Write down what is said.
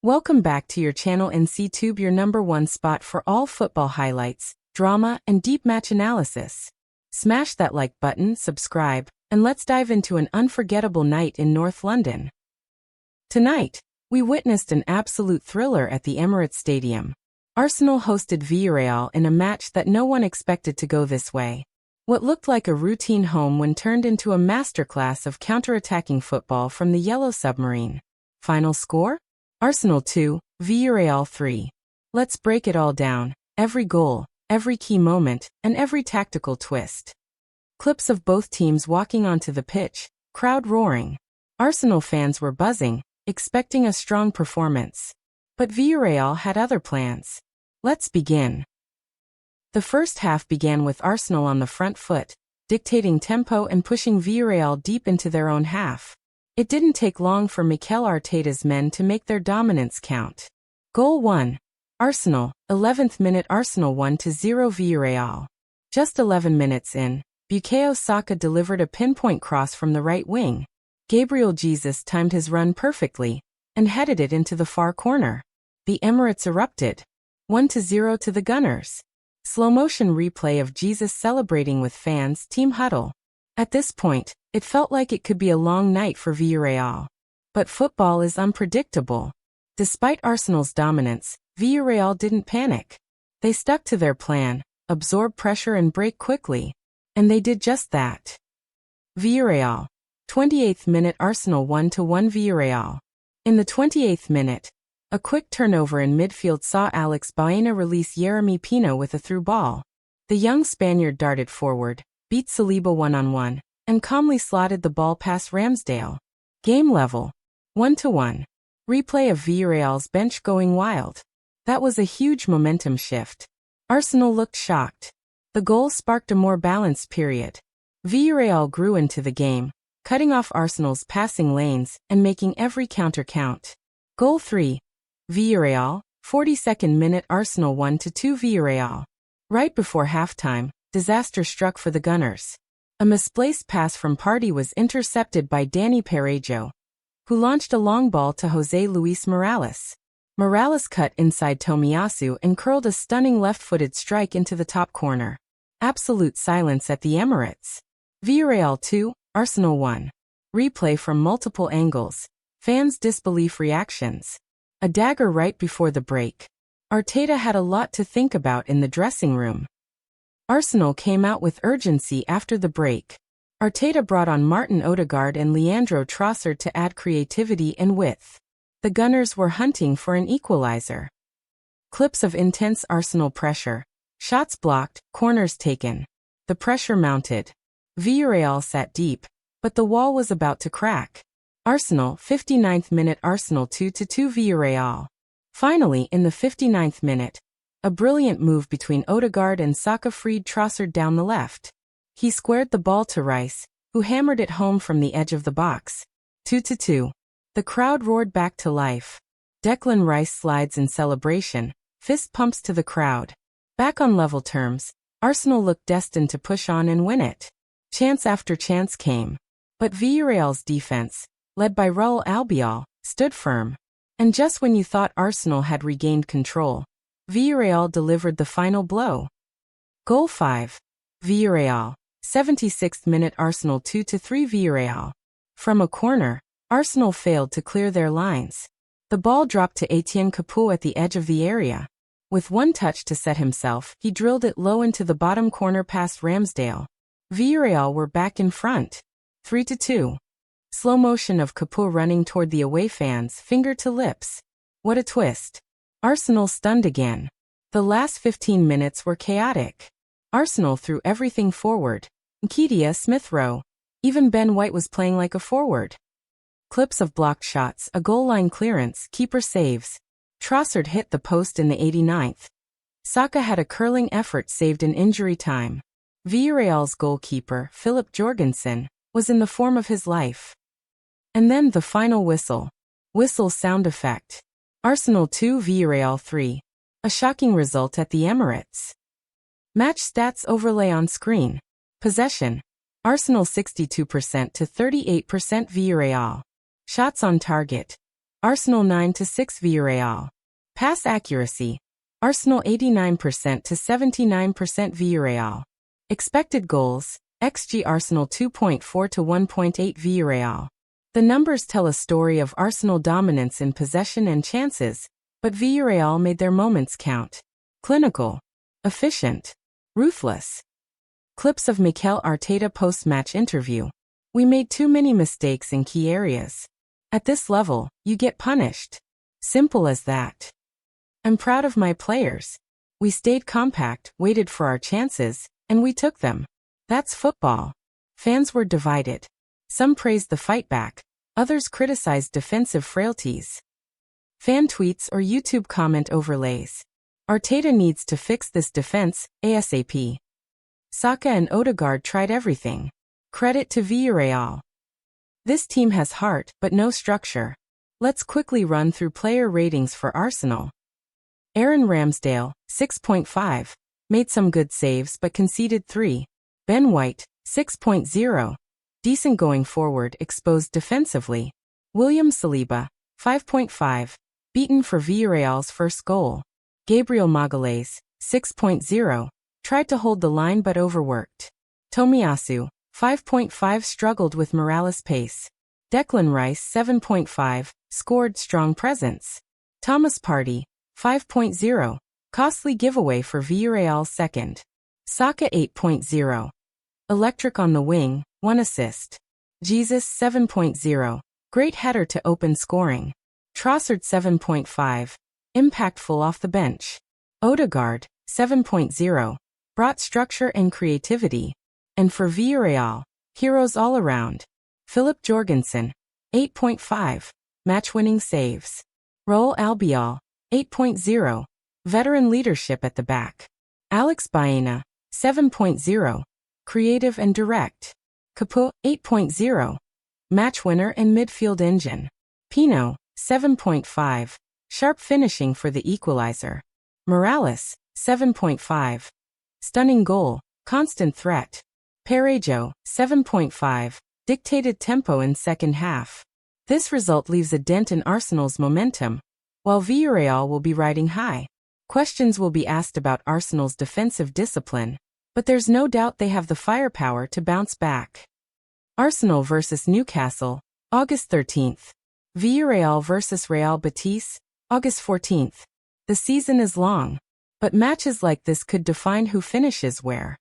Welcome back to your channel and CTube, your #1 spot for all football highlights, drama, and deep match analysis. Smash that like button, subscribe, and let's dive into an unforgettable night in North London. Tonight, we witnessed an absolute thriller at the Emirates Stadium. Arsenal hosted Villarreal in a match that no one expected to go this way. What looked like a routine home win turned into a masterclass of counter-attacking football from the Yellow Submarine. Final score? Arsenal 2, Villarreal 3. Let's break it all down, every goal, every key moment, and every tactical twist. Clips of both teams walking onto the pitch, crowd roaring. Arsenal fans were buzzing, expecting a strong performance. But Villarreal had other plans. Let's begin. The first half began with Arsenal on the front foot, dictating tempo and pushing Villarreal deep into their own half. It didn't take long for Mikel Arteta's men to make their dominance count. Goal 1. Arsenal, 11th minute. Arsenal 1-0 Villarreal. Just 11 minutes in, Bukayo Saka delivered a pinpoint cross from the right wing. Gabriel Jesus timed his run perfectly and headed it into the far corner. The Emirates erupted. 1-0 to the Gunners. Slow-motion replay of Jesus celebrating with fans. Team huddle. At this point, it felt like it could be a long night for Villarreal. But football is unpredictable. Despite Arsenal's dominance, Villarreal didn't panic. They stuck to their plan, absorb pressure and break quickly. And they did just that. Villarreal. 28th minute. Arsenal 1-1 Villarreal. In the 28th minute, a quick turnover in midfield saw Alex Baena release Yeremy Pino with a through ball. The young Spaniard darted forward, beat Saliba one-on-one, and calmly slotted the ball past Ramsdale. Game level. 1-1. Replay of Villarreal's bench going wild. That was a huge momentum shift. Arsenal looked shocked. The goal sparked a more balanced period. Villarreal grew into the game, cutting off Arsenal's passing lanes and making every counter count. Goal 3. Villarreal, 42nd minute. Arsenal 1-2 Villarreal. Right before halftime, disaster struck for the Gunners. A misplaced pass from Partey was intercepted by Dani Parejo, who launched a long ball to José Luis Morales. Morales cut inside Tomiyasu and curled a stunning left-footed strike into the top corner. Absolute silence at the Emirates. Villarreal 2, Arsenal 1. Replay from multiple angles. Fans' disbelief reactions. A dagger right before the break. Arteta had a lot to think about in the dressing room. Arsenal came out with urgency after the break. Arteta brought on Martin Odegaard and Leandro Trossard to add creativity and width. The Gunners were hunting for an equalizer. Clips of intense Arsenal pressure. Shots blocked, corners taken. The pressure mounted. Villarreal sat deep, but the wall was about to crack. Arsenal, 59th minute. Arsenal 2-2 Villarreal. Finally, in the 59th minute, a brilliant move between Odegaard and Saka freed Trossard down the left. He squared the ball to Rice, who hammered it home from the edge of the box. 2-2. The crowd roared back to life. Declan Rice slides in celebration, fist pumps to the crowd. Back on level terms, Arsenal looked destined to push on and win it. Chance after chance came. But Villarreal's defense, led by Raul Albiol, stood firm. And just when you thought Arsenal had regained control, Villarreal delivered the final blow. Goal 5. Villarreal. 76th minute. Arsenal 2-3 Villarreal. From a corner, Arsenal failed to clear their lines. The ball dropped to Etienne Capoue at the edge of the area. With one touch to set himself, he drilled it low into the bottom corner past Ramsdale. Villarreal were back in front. 3-2. Slow motion of Capoue running toward the away fans, finger to lips. What a twist. Arsenal stunned again. The last 15 minutes were chaotic. Arsenal threw everything forward. Nketiah, Smith Rowe. Even Ben White was playing like a forward. Clips of blocked shots, a goal line clearance, keeper saves. Trossard hit the post in the 89th. Saka had a curling effort saved in injury time. Villarreal's goalkeeper, Philip Jorgensen, was in the form of his life. And then the final whistle. Whistle sound effect. Arsenal 2 Villarreal 3. A shocking result at the Emirates. Match stats overlay on screen. Possession. Arsenal 62% to 38% Villarreal. Shots on target. Arsenal 9-6 Villarreal. Pass accuracy. Arsenal 89% to 79% Villarreal. Expected goals. XG Arsenal 2.4 to 1.8 Villarreal. The numbers tell a story of Arsenal dominance in possession and chances, but Villarreal made their moments count. Clinical. Efficient. Ruthless. Clips of Mikel Arteta post-match interview. We made too many mistakes in key areas. At this level, you get punished. Simple as that. I'm proud of my players. We stayed compact, waited for our chances, and we took them. That's football. Fans were divided. Some praised the fight back, others criticized defensive frailties. Fan tweets or YouTube comment overlays. Arteta needs to fix this defense, ASAP. Saka and Odegaard tried everything. Credit to Villarreal. This team has heart, but no structure. Let's quickly run through player ratings for Arsenal. Aaron Ramsdale, 6.5. Made some good saves but conceded 3. Ben White, 6.0. Decent going forward, exposed defensively. William Saliba, 5.5. Beaten for Villarreal's first goal. Gabriel Magalhaes, 6.0. Tried to hold the line but overworked. Tomiyasu, 5.5. Struggled with Morales' pace. Declan Rice, 7.5. Scored strong presence. Thomas Partey, 5.0. Costly giveaway for Villarreal's second. Saka 8.0. Electric on the wing, 1 assist. Jesus 7.0. Great header to open scoring. Trossard 7.5. Impactful off the bench. Odegaard 7.0. Brought structure and creativity. And for Villarreal, heroes all around. Philip Jorgensen 8.5. Match-winning saves. Raul Albiol 8.0. Veteran leadership at the back. Alex Baena 7.0. Creative and direct. Capo 8.0. Match winner and midfield engine. Pino 7.5. Sharp finishing for the equalizer. Morales 7.5. Stunning goal, constant threat. Parejo 7.5. Dictated tempo in second half. This result leaves a dent in Arsenal's momentum, while Villarreal will be riding high. Questions will be asked about Arsenal's defensive discipline, but there's no doubt they have the firepower to bounce back. Arsenal vs Newcastle, August 13th. Villarreal vs Real Betis, August 14th. The season is long, but matches like this could define who finishes where.